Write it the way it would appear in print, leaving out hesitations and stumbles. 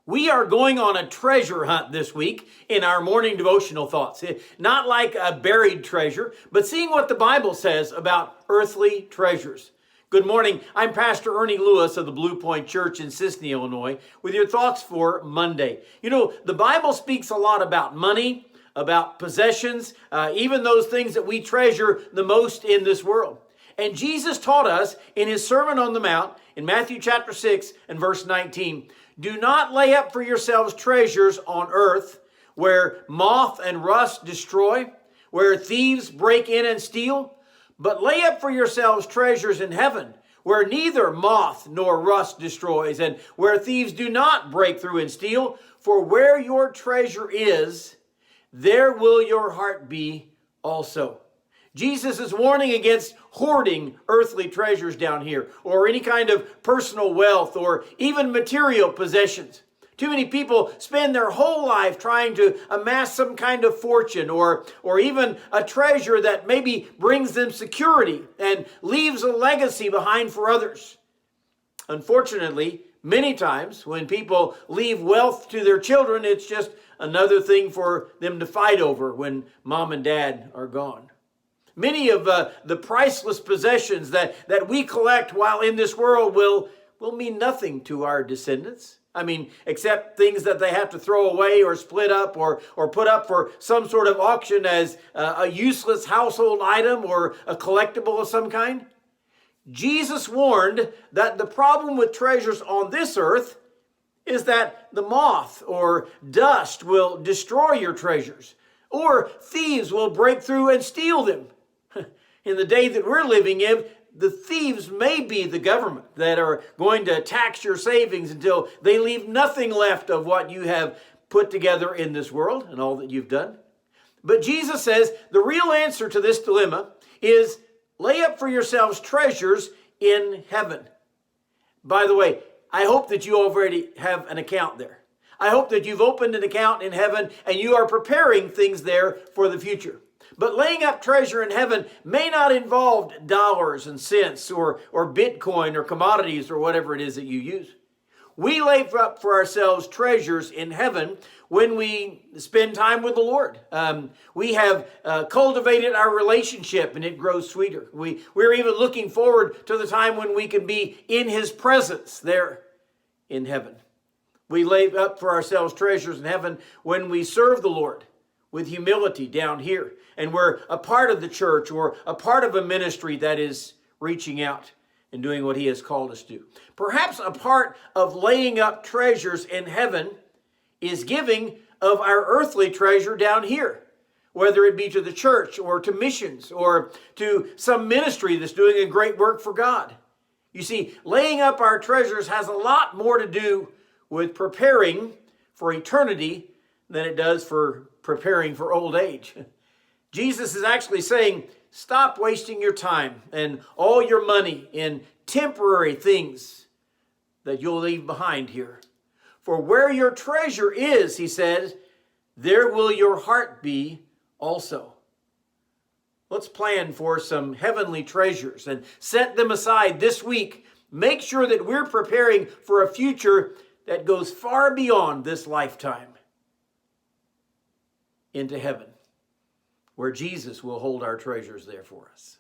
We are going on a treasure hunt this week in our morning devotional thoughts. Not like a buried treasure, but seeing what the Bible says about earthly treasures. Good morning. I'm Pastor Ernie Lewis of the Blue Point Church in Sisney, Illinois, with your thoughts for Monday. You know, the Bible speaks a lot about money, about possessions, even those things that we treasure the most in this world. And Jesus taught us in his Sermon on the Mount in Matthew chapter 6 and verse 19, do not lay up for yourselves treasures on earth where moth and rust destroy, where thieves break in and steal, but lay up for yourselves treasures in heaven where neither moth nor rust destroys and where thieves do not break through and steal. For where your treasure is, there will your heart be also. Jesus is warning against hoarding earthly treasures down here, or any kind of personal wealth, or even material possessions. Too many people spend their whole life trying to amass some kind of fortune, or even a treasure that maybe brings them security and leaves a legacy behind for others. Unfortunately, many times when people leave wealth to their children, it's just another thing for them to fight over when mom and dad are gone. Many of the priceless possessions that we collect while in this world will mean nothing to our descendants. I mean, except things that they have to throw away or split up or put up for some sort of auction as a useless household item or a collectible of some kind. Jesus warned that the problem with treasures on this earth is that the moth or dust will destroy your treasures, or thieves will break through and steal them. In the day that we're living in, the thieves may be the government that are going to tax your savings until they leave nothing left of what you have put together in this world and all that you've done. But Jesus says the real answer to this dilemma is lay up for yourselves treasures in heaven. By the way, I hope that you already have an account there. I hope that you've opened an account in heaven and you are preparing things there for the future. But laying up treasure in heaven may not involve dollars and cents or Bitcoin or commodities or whatever it is that you use. We lay up for ourselves treasures in heaven when we spend time with the Lord. We have cultivated our relationship and it grows sweeter. We're even looking forward to the time when we can be in his presence there in heaven. We lay up for ourselves treasures in heaven when we serve the Lord with humility down here. And we're a part of the church or a part of a ministry that is reaching out and doing what he has called us to. Perhaps a part of laying up treasures in heaven is giving of our earthly treasure down here, whether it be to the church or to missions or to some ministry that's doing a great work for God. You see, laying up our treasures has a lot more to do with preparing for eternity than it does for preparing for old age. Jesus is actually saying, stop wasting your time and all your money in temporary things that you'll leave behind here. For where your treasure is, he says, there will your heart be also. Let's plan for some heavenly treasures and set them aside this week. Make sure that we're preparing for a future that goes far beyond this lifetime into heaven, where Jesus will hold our treasures there for us.